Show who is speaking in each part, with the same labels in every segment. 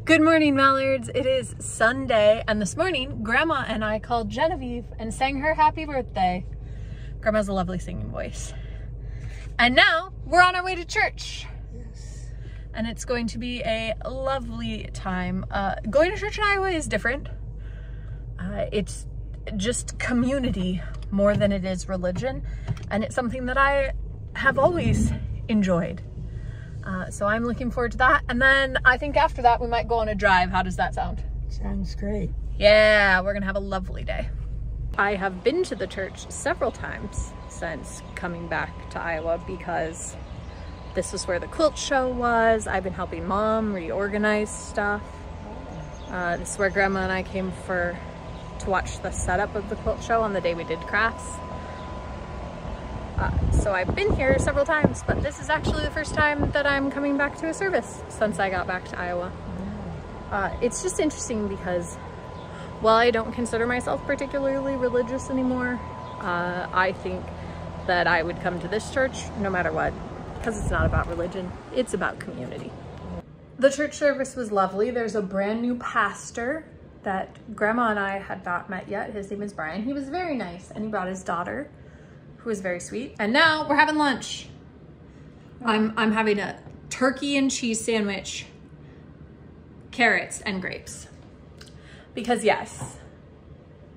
Speaker 1: Good morning, Mallards. It is Sunday, and this morning, Grandma and I called Genevieve and sang her happy birthday. Grandma's a lovely singing voice. And now, we're on our way to church.
Speaker 2: Yes.
Speaker 1: And it's going to be a lovely time. Going to church in Iowa is different. It's just community more than it is religion. And it's something that I have always enjoyed. So I'm looking forward to that. And then I think after that, we might go on a drive. How does that sound?
Speaker 2: Sounds great.
Speaker 1: Yeah, we're gonna have a lovely day. I have been to the church several times since coming back to Iowa because this was where the quilt show was. I've been helping Mom reorganize stuff. This is where Grandma and I came to watch the setup of the quilt show on the day we did crafts. So I've been here several times, but this is actually the first time that I'm coming back to a service since I got back to Iowa. It's just interesting because while I don't consider myself particularly religious anymore, I think that I would come to this church no matter what, because it's not about religion, it's about community. The church service was lovely. There's a brand new pastor that Grandma and I had not met yet. His name is Brian. He was very nice, and he brought his daughter, who was very sweet. And now we're having lunch. I'm having a turkey and cheese sandwich, carrots and grapes. Because yes,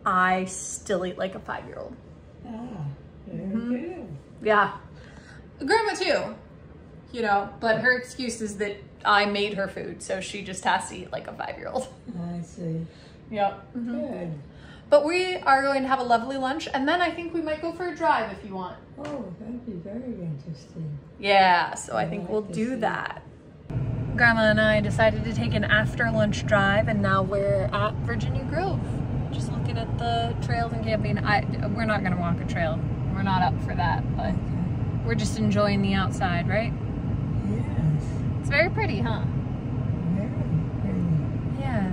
Speaker 1: I still eat like a 5-year-old.
Speaker 2: Ah, very good.
Speaker 1: Yeah, Grandma too, you know, but her excuse is that I made her food, so she just has to eat like a 5-year-old.
Speaker 2: I see.
Speaker 1: Yep.
Speaker 2: Good.
Speaker 1: But we are going to have a lovely lunch, and then I think we might go for a drive if you want.
Speaker 2: Oh, that'd be very interesting.
Speaker 1: Yeah, so I think
Speaker 2: like
Speaker 1: we'll
Speaker 2: to
Speaker 1: do
Speaker 2: see.
Speaker 1: that. Grandma and I decided to take an after lunch drive, and now we're at Virginia Grove. Just looking at the trails and camping. We're not gonna walk a trail. We're not up for that, but we're just enjoying the outside, right?
Speaker 2: Yes.
Speaker 1: It's very pretty, huh?
Speaker 2: Very pretty.
Speaker 1: Yeah.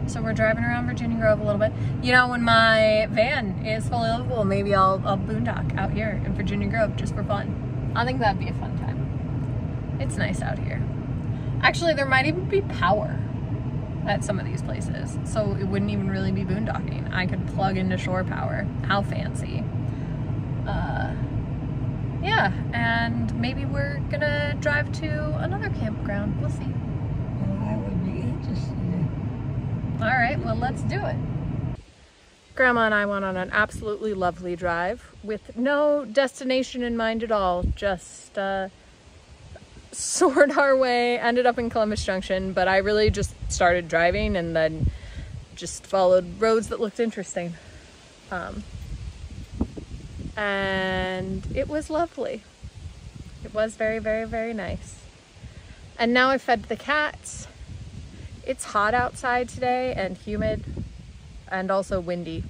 Speaker 1: So we're driving around Virginia Grove a little bit. You know, when my van is fully livable, maybe I'll boondock out here in Virginia Grove just for fun. I think that'd be a fun time. It's nice out here. Actually, there might even be power at some of these places, so it wouldn't even really be boondocking. I could plug into shore power. How fancy. Yeah, and maybe we're gonna drive to another campground. We'll see.
Speaker 2: Well, I would be interested in.
Speaker 1: All right, well, let's do it. Grandma and I went on an absolutely lovely drive with no destination in mind at all, just soared our way, ended up in Columbus Junction, but I really just started driving and then just followed roads that looked interesting. And it was lovely. It was very, very, very nice. And now I fed the cats. It's hot outside today and humid and also windy.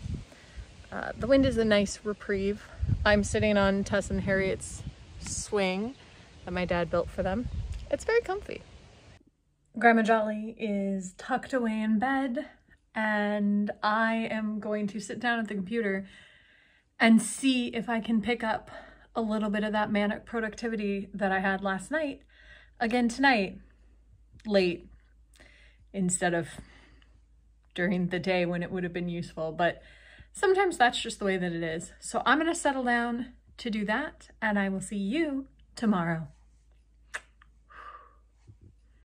Speaker 1: The wind is a nice reprieve. I'm sitting on Tess and Harriet's swing that my dad built for them. It's very comfy. Grandma Jolly is tucked away in bed, and I am going to sit down at the computer and see if I can pick up a little bit of that manic productivity that I had last night again tonight, late, instead of during the day when it would have been useful. But sometimes that's just the way that it is. So I'm gonna settle down to do that, and I will see you tomorrow.